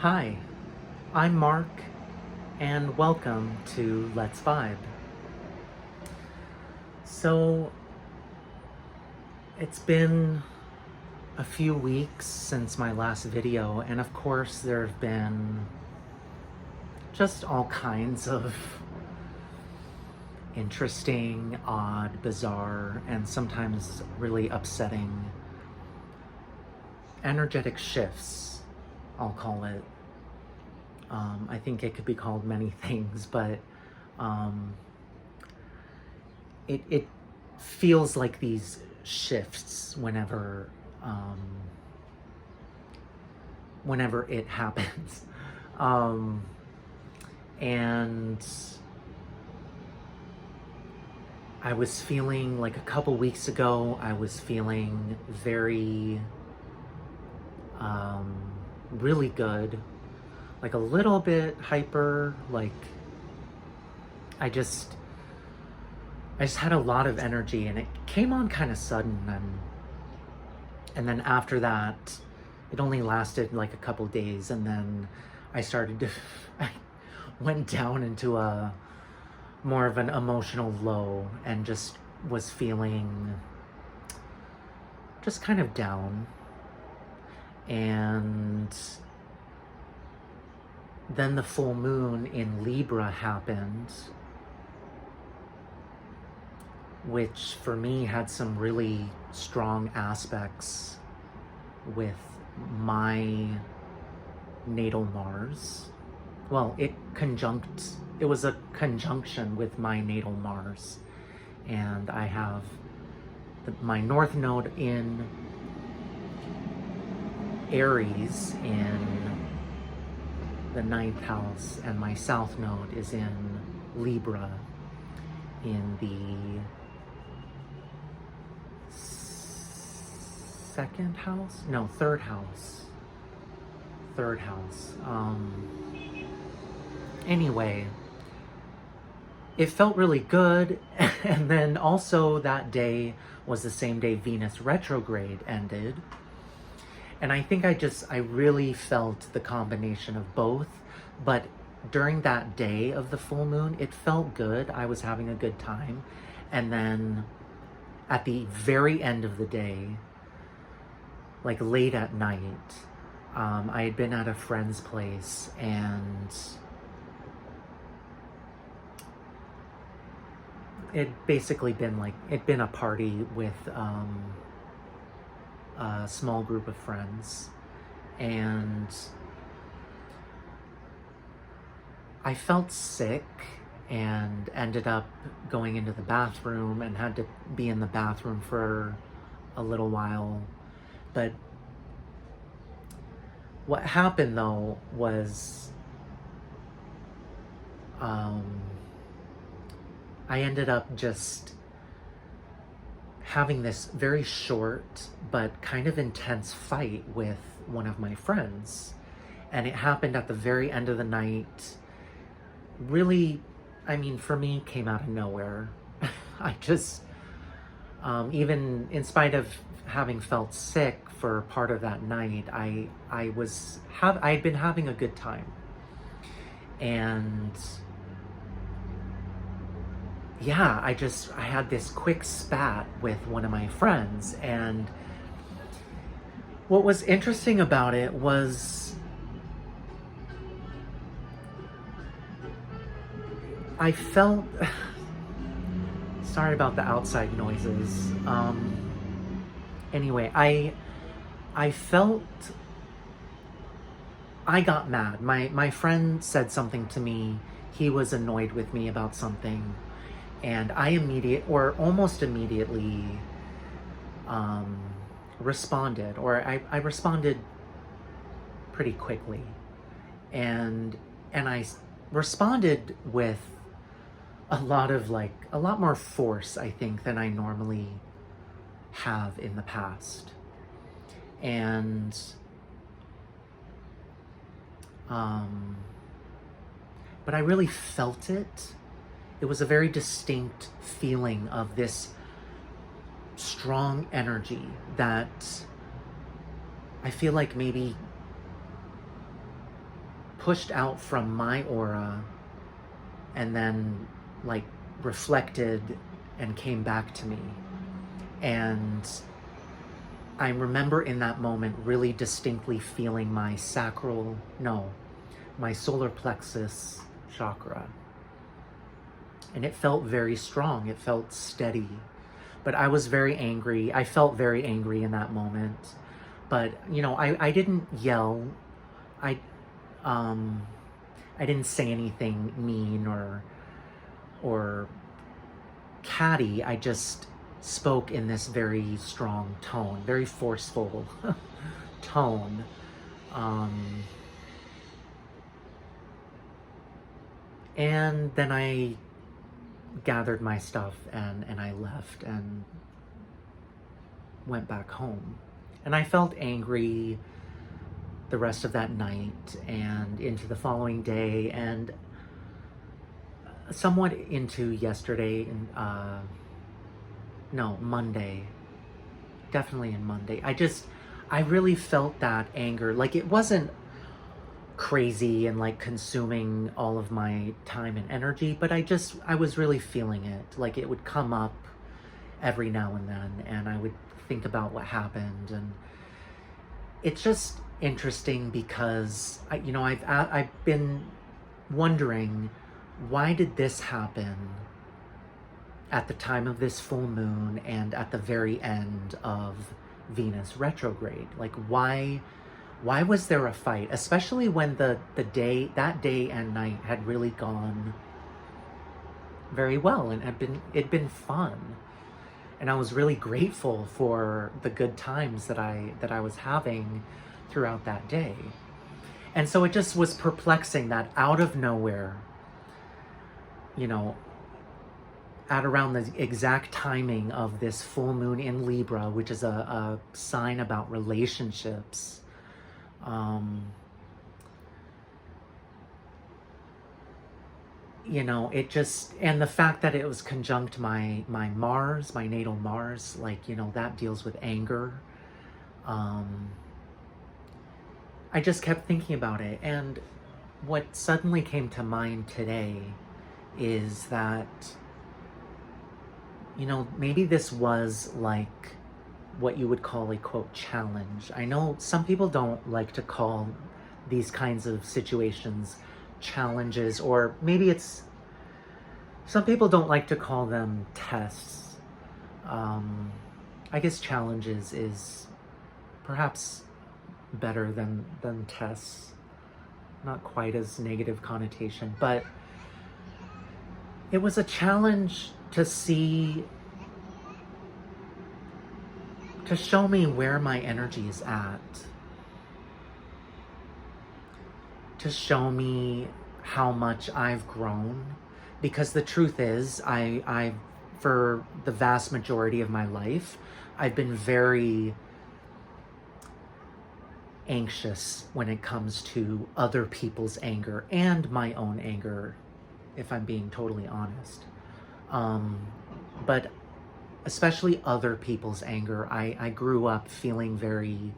Hi, I'm Mark, and welcome to Let's Vibe. So, it's been a few weeks since my last video, and of course, there have been just all kinds of interesting, odd, bizarre, and sometimes really upsetting energetic shifts, I'll call it. I think it could be called many things, but it feels like these shifts whenever it happens. And I was feeling like a couple weeks ago, I was feeling very, really good, like a little bit hyper, like I just had a lot of energy, and it came on kind of sudden, and then after that, it only lasted like a couple days, and then I started to, I went down into a more of an emotional low, and just was feeling just kind of down. And then the full moon in Libra happened, which for me had some really strong aspects with my natal Mars. Well, it was a conjunction with my natal Mars. And I have my North Node in Aries in the 9th house, and my South Node is in Libra in the 2nd house? No, 3rd house. 3rd house. Anyway, it felt really good. And then also that day was the same day Venus retrograde ended. And I think I really felt the combination of both. But during that day of the full moon, it felt good. I was having a good time. And then at the very end of the day, like late at night, I had been at a friend's place, and it'd been a party with a small group of friends, and I felt sick and ended up going into the bathroom and had to be in the bathroom for a little while. But what happened though was I ended up just having this very short but kind of intense fight with one of my friends. And it happened at the very end of the night. Really, I mean, for me, came out of nowhere. I just, even in spite of having felt sick for part of that night, I had been having a good time. And yeah, I had this quick spat with one of my friends, and what was interesting about it was I felt, sorry about the outside noises. Anyway, I felt, I got mad. My friend said something to me. He was annoyed with me about something. And I almost immediately responded, or I responded pretty quickly. And I responded with a lot more force, I think, than I normally have in the past. And but I really felt it. It was a very distinct feeling of this strong energy that I feel like maybe pushed out from my aura and then like reflected and came back to me. And I remember in that moment really distinctly feeling my my solar plexus chakra. And it felt very strong, it felt steady. But I was very angry. I felt very angry in that moment. But, you know, I didn't yell. I didn't say anything mean or catty. I just spoke in this very strong tone, very forceful tone. And then I gathered my stuff and I left and went back home. And I felt angry the rest of that night and into the following day and somewhat into yesterday and Monday. Definitely in Monday. I really felt that anger. Like it wasn't crazy and like consuming all of my time and energy, but I was really feeling it. Like it would come up every now and then and I would think about what happened. And it's just interesting because I've been wondering, why did this happen at the time of this full moon and at the very end of Venus retrograde? Like why was there a fight, especially when that day and night had really gone very well and it'd been fun, and I was really grateful for the good times that I was having throughout that day. And so it just was perplexing that out of nowhere, you know, at around the exact timing of this full moon in Libra, which is a sign about relationships, you know, it just, and the fact that it was conjunct my Mars, my natal Mars, like, you know, that deals with anger. I just kept thinking about it. And what suddenly came to mind today is that, you know, maybe this was like what you would call a quote challenge. I know some people don't like to call these kinds of situations challenges, or maybe some people don't like to call them tests. I guess challenges is perhaps better than tests. Not quite as negative connotation, but it was a challenge to show me where my energy is at, to show me how much I've grown. Because the truth is, I for the vast majority of my life, I've been very anxious when it comes to other people's anger and my own anger, if I'm being totally honest. But especially other people's anger, I grew up feeling very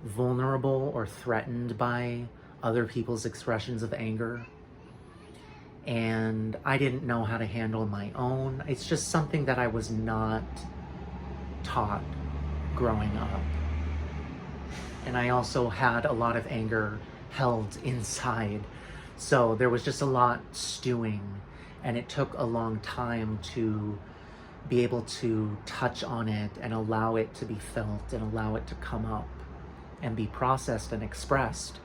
vulnerable or threatened by other people's expressions of anger. And I didn't know how to handle my own. It's just something that I was not taught growing up. And I also had a lot of anger held inside. So there was just a lot stewing, and it took a long time to be able to touch on it and allow it to be felt and allow it to come up and be processed and expressed.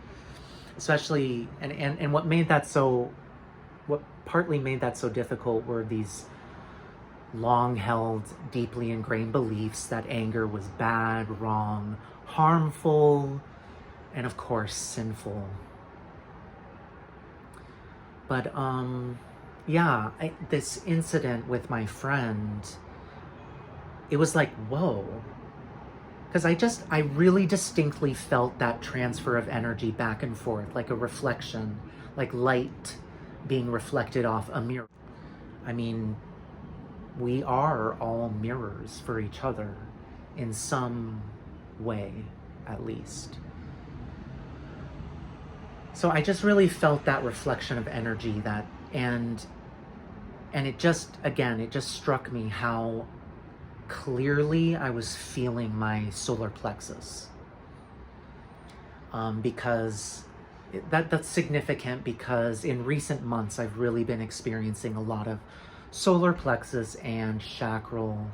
Especially, and what partly made that so difficult were these long-held, deeply ingrained beliefs that anger was bad, wrong, harmful, and of course, sinful. But, this incident with my friend, it was like, whoa. Because I really distinctly felt that transfer of energy back and forth, like a reflection, like light being reflected off a mirror. I mean, we are all mirrors for each other in some way, at least. So I just really felt that reflection of energy, that, and it just, again, it just struck me how clearly I was feeling my solar plexus. Because that's significant, because in recent months I've really been experiencing a lot of solar plexus and chakral,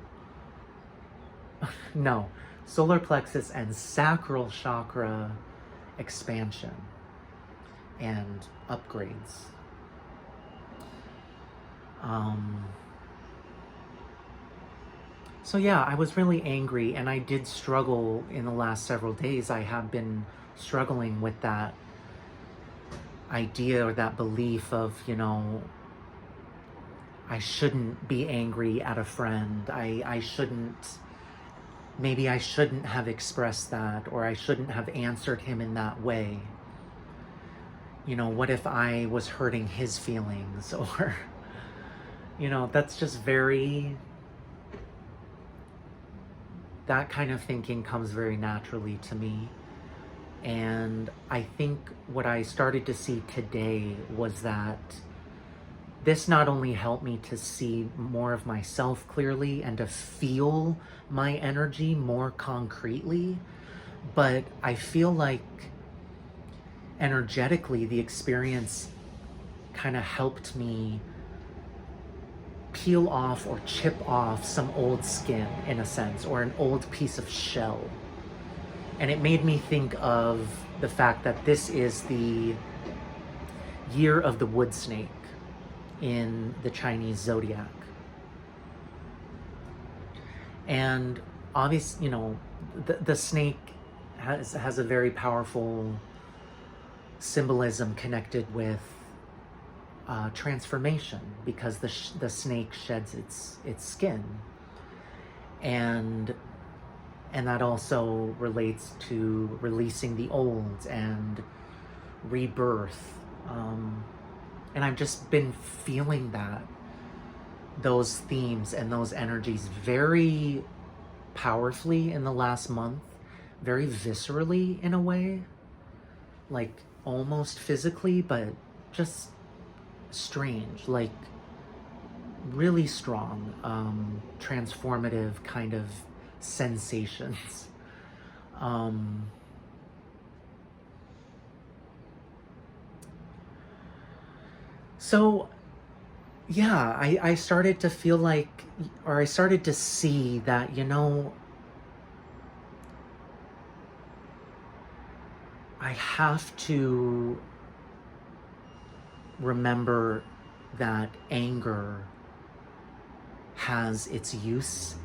no, solar plexus and sacral chakra expansion and upgrades. So yeah, I was really angry, and I did struggle in the last several days. I have been struggling with that idea or that belief of, you know, I shouldn't be angry at a friend. I shouldn't, maybe I shouldn't have expressed that, or I shouldn't have answered him in that way. You know, what if I was hurting his feelings? Or, you know, that's just very, that kind of thinking comes very naturally to me. And I think what I started to see today was that this not only helped me to see more of myself clearly and to feel my energy more concretely, but I feel like energetically the experience kind of helped me peel off or chip off some old skin, in a sense, or an old piece of shell. And it made me think of the fact that this is the year of the wood snake in the Chinese zodiac. And obviously, you know, the snake has a very powerful symbolism connected with transformation, because the snake sheds its skin, and that also relates to releasing the old and rebirth. And I've just been feeling those themes and those energies very powerfully in the last month, very viscerally in a way, like almost physically, but just strange, like really strong, transformative kind of sensations. So yeah, I started to feel like, or I started to see that, you know, I have to remember that anger has its use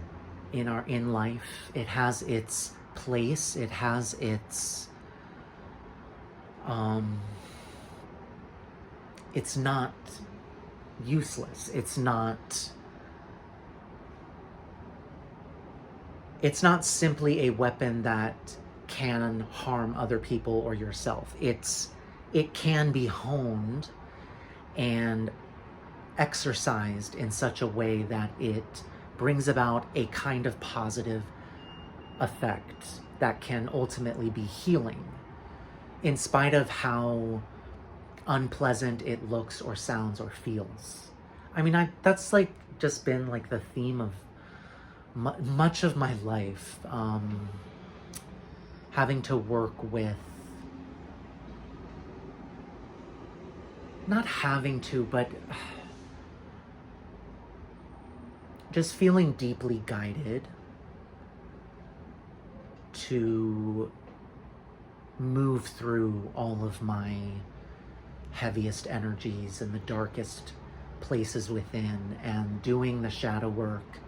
in life. It has its place. It has its it's not useless. It's not simply a weapon that can harm other people or yourself. It can be honed and exercised in such a way that it brings about a kind of positive effect that can ultimately be healing, in spite of how unpleasant it looks or sounds or feels. I mean, that's like just been like the theme of much of my life, having to work with, not having to, but just feeling deeply guided to move through all of my heaviest energies and the darkest places within, and doing the shadow work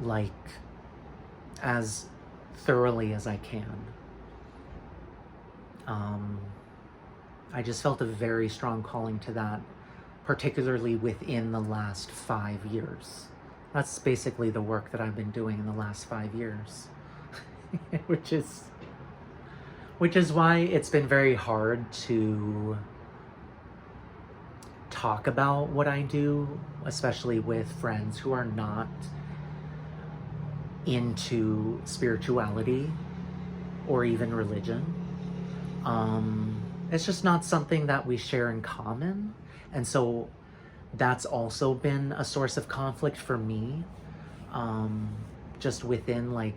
like as thoroughly as I can. I just felt a very strong calling to that, particularly within the last 5 years. That's basically the work that I've been doing in the last 5 years, which is why it's been very hard to talk about what I do, especially with friends who are not into spirituality or even religion. It's just not something that we share in common. And so that's also been a source of conflict for me. Just within, like,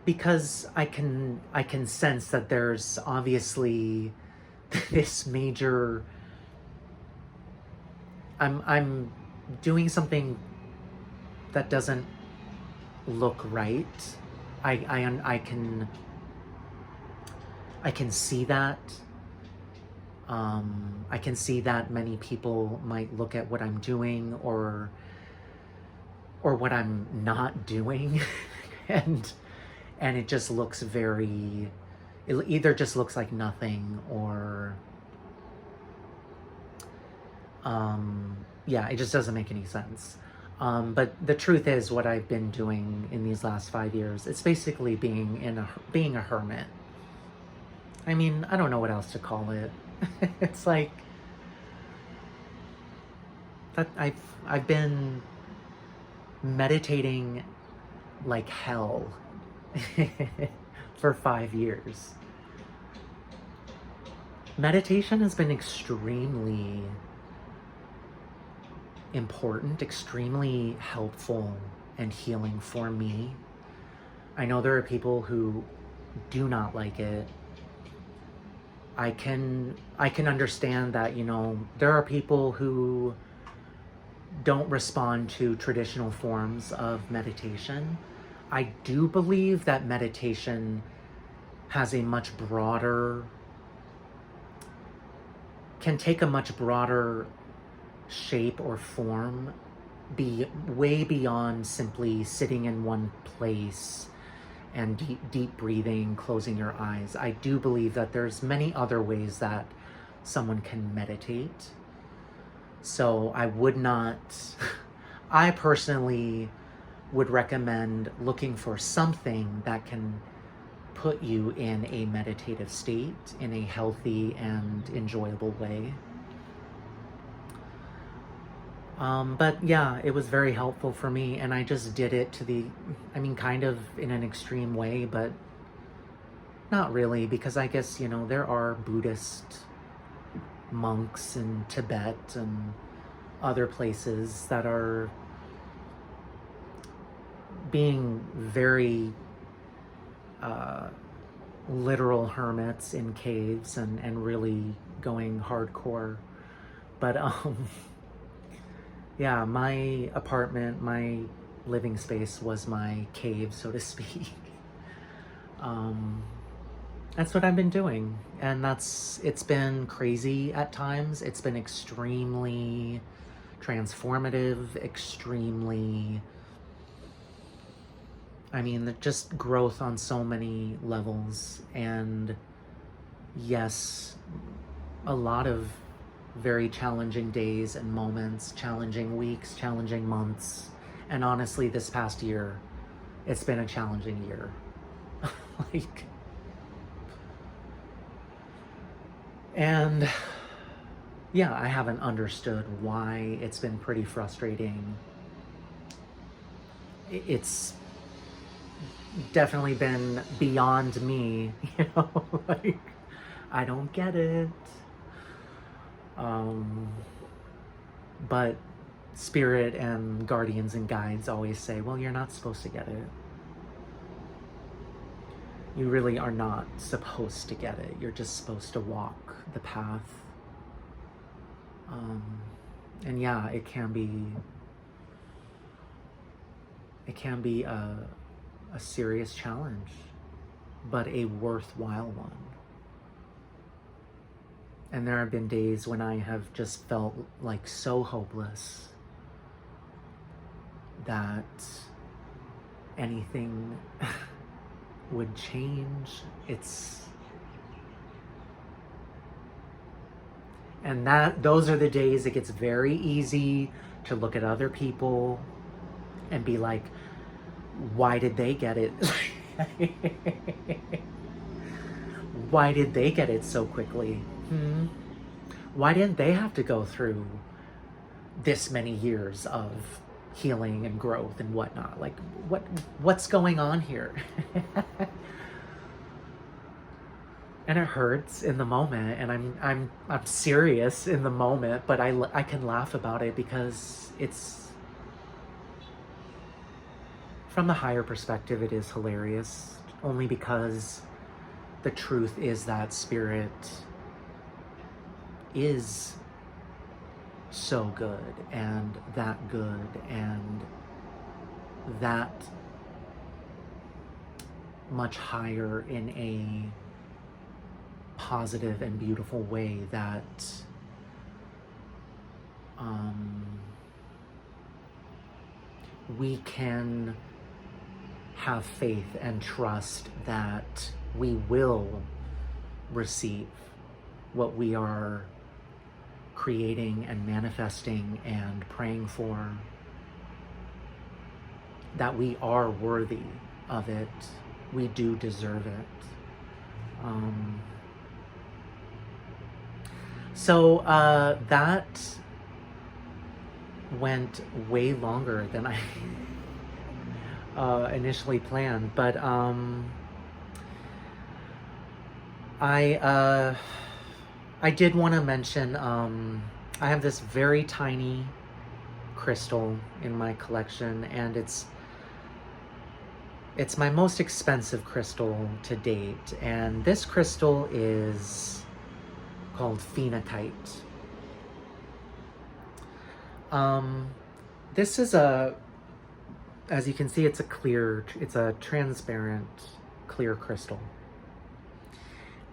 because I can sense that there's obviously this major, I'm doing something that doesn't look right. I can see that. I can see that many people might look at what I'm doing or what I'm not doing and it just looks very, it either just looks like nothing or yeah, it just doesn't make any sense. But the truth is, what I've been doing in these last 5 years, it's basically being a hermit. I mean, I don't know what else to call it. It's like that I've been meditating like hell for 5 years. Meditation has been extremely important, extremely helpful and healing for me. I know there are people who do not like it. I can understand that, you know, there are people who don't respond to traditional forms of meditation. I do believe that meditation has a much broader, can take a much broader shape or form, be way beyond simply sitting in one place and deep breathing, closing your eyes. I do believe that there's many other ways that someone can meditate. So I would not, I personally would recommend looking for something that can put you in a meditative state in a healthy and enjoyable way. But yeah, it was very helpful for me, and I just did it to the, I mean, kind of in an extreme way, but not really, because I guess, you know, there are Buddhist monks in Tibet and other places that are being very literal hermits in caves and really going hardcore. But yeah, my apartment, my living space was my cave, so to speak. That's what I've been doing. And it's been crazy at times. It's been extremely transformative, extremely, I mean, just growth on so many levels. And yes, a lot of very challenging days and moments, challenging weeks, challenging months. And honestly, this past year, it's been a challenging year. Like, and yeah, I haven't understood why. It's been pretty frustrating. It's definitely been beyond me, you know, like, I don't get it. But spirit and guardians and guides always say, well, you're not supposed to get it. You really are not supposed to get it. You're just supposed to walk the path. And yeah, it can be a serious challenge, but a worthwhile one. And there have been days when I have just felt like so hopeless that anything would change. And those are the days it gets very easy to look at other people and be like, why did they get it? Why did they get it so quickly? Why didn't they have to go through this many years of healing and growth and whatnot? Like, what's going on here? and it hurts in the moment, and I'm serious in the moment, but I can laugh about it because it's, from the higher perspective, it is hilarious, only because the truth is that spirit is so good and that much higher in a positive and beautiful way that we can have faith and trust that we will receive what we are creating and manifesting and praying for, that we are worthy of it. We do deserve it. So that went way longer than I initially planned, but I did want to mention I have this very tiny crystal in my collection, and it's my most expensive crystal to date, and this crystal is called Phenakite. This is as you can see, it's a transparent, clear crystal.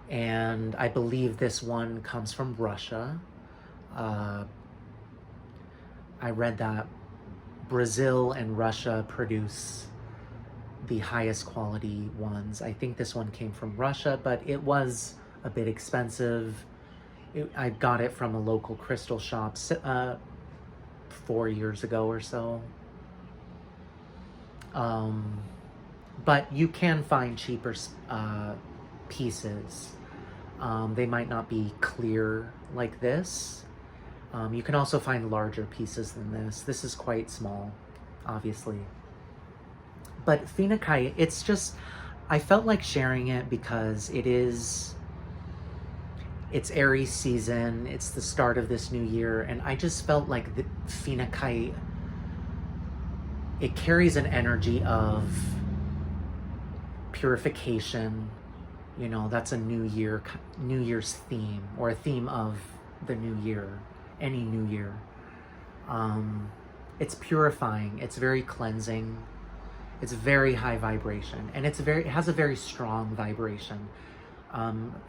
And I believe this one comes from Russia. I read that Brazil and Russia produce the highest quality ones. I think this one came from Russia, but it was a bit expensive. I got it from a local crystal shop 4 years ago or so. But you can find cheaper pieces. They might not be clear like this. You can also find larger pieces than this. This is quite small, obviously. But Phenakite, it's just, I felt like sharing it because it's Aries season, it's the start of this new year, and I just felt like the Phenakite, it carries an energy of purification. You know, that's a New Year's theme, or a theme of the new year, any new year. It's purifying, it's very cleansing, it's very high vibration, and it has a very strong vibration.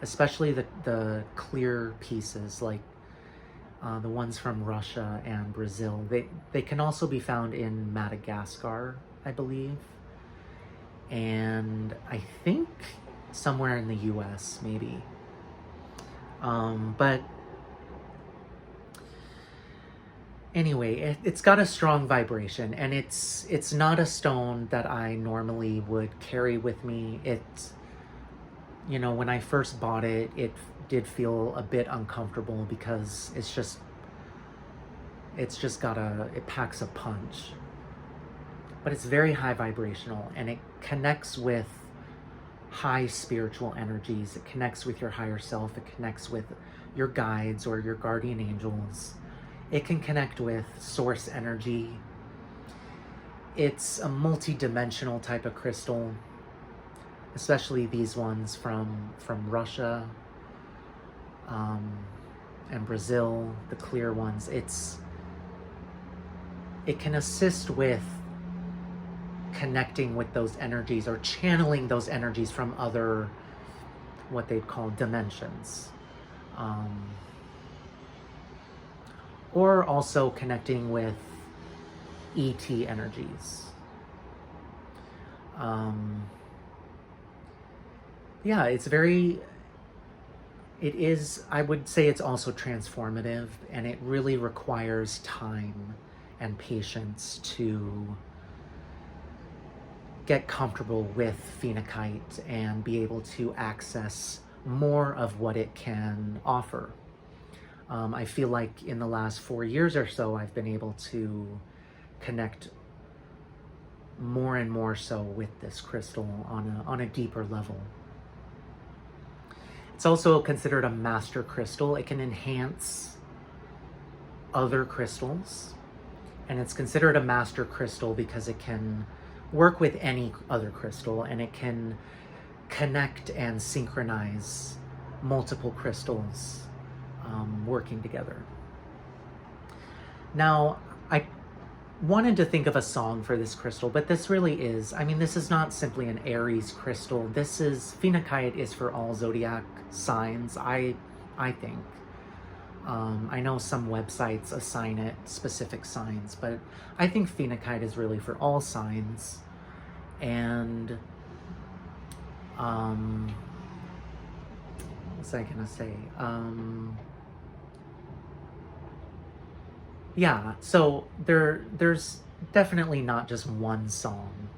Especially the clear pieces, like the ones from Russia and Brazil. They can also be found in Madagascar, I believe, and I think somewhere in the US, maybe. But anyway, it's got a strong vibration, and it's not a stone that I normally would carry with me. You know, when I first bought it, it did feel a bit uncomfortable because it packs a punch. But it's very high vibrational, and it connects with high spiritual energies. It connects with your higher self. It connects with your guides or your guardian angels. It can connect with source energy. It's a multi-dimensional type of crystal, especially these ones from Russia and Brazil, the clear ones. It can assist with connecting with those energies, or channeling those energies from other, what they'd call dimensions, or also connecting with ET energies. Yeah, I would say it's also transformative, and it really requires time and patience to get comfortable with Phenakite and be able to access more of what it can offer. I feel like in the last 4 years or so, I've been able to connect more and more so with this crystal on a deeper level. It's also considered a master crystal. It can enhance other crystals, and it's considered a master crystal because it can work with any other crystal, and it can connect and synchronize multiple crystals working together. Now, I wanted to think of a song for this crystal, but this really is, I mean, this is not simply an Aries crystal. This is, Phenakite is for all zodiac signs, I think. I know some websites assign it specific signs, but I think Phenakite is really for all signs. And what was I gonna say? Yeah, so there's definitely not just one song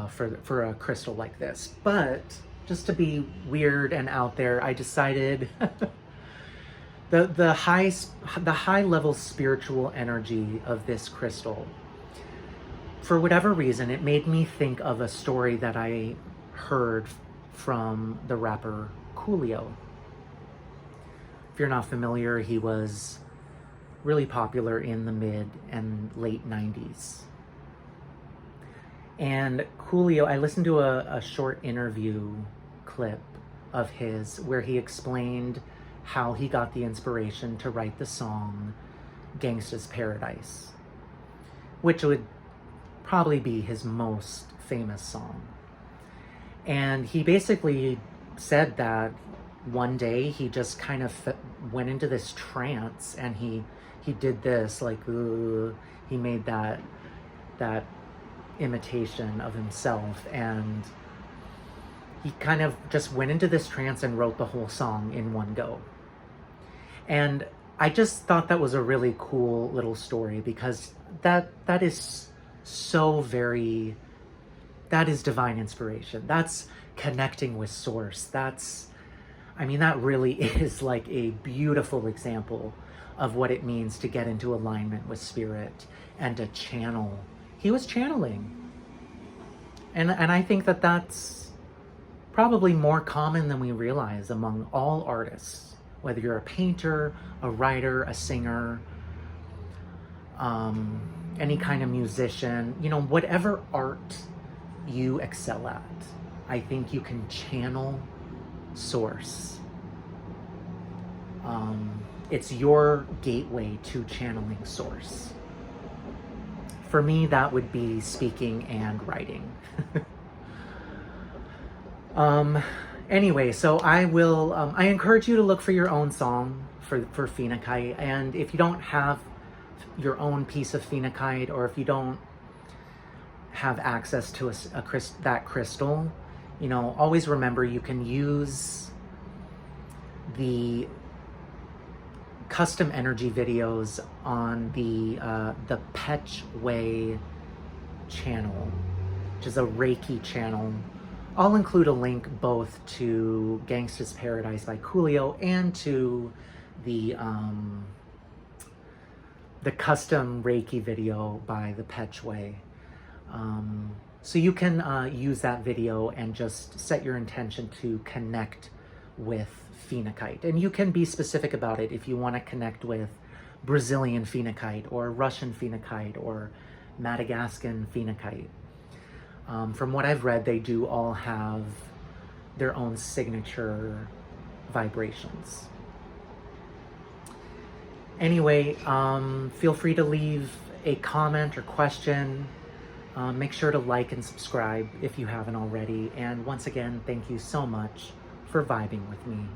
for a crystal like this, but just to be weird and out there, I decided the high level spiritual energy of this crystal, for whatever reason, it made me think of a story that I heard from the rapper Coolio. If you're not familiar, he was really popular in the mid and late 90s. And Coolio, I listened to a short interview clip of his where he explained how he got the inspiration to write the song Gangsta's Paradise, which would probably be his most famous song. And he basically said that one day he just kind of went into this trance, and he did this, like, he made that imitation of himself, and he kind of just went into this trance and wrote the whole song in one go. And I just thought that was a really cool little story, because that is so very, that is divine inspiration. That's connecting with source. That's, I mean, that really is like a beautiful example of what it means to get into alignment with spirit and to channel. He was channeling. And I think that that's probably more common than we realize among all artists, whether you're a painter, a writer, a singer, any kind of musician, you know, whatever art you excel at, I think you can channel source. It's your gateway to channeling source. For me, that would be speaking and writing. Anyway, so I will, I encourage you to look for your own song for Phenakite. And if you don't have your own piece of Phenakite, or if you don't have access to that crystal, you know, always remember you can use the custom energy videos on the Petch Way channel, which is a Reiki channel. I'll include a link both to Gangsta's Paradise by Coolio and to the custom Reiki video by the Petch Way. So you can use that video and just set your intention to connect with Phenakite. And you can be specific about it if you want to connect with Brazilian Phenakite or Russian Phenakite or Madagascan Phenakite. From what I've read, they do all have their own signature vibrations. Anyway, feel free to leave a comment or question. Make sure to like and subscribe if you haven't already. And once again, thank you so much for vibing with me.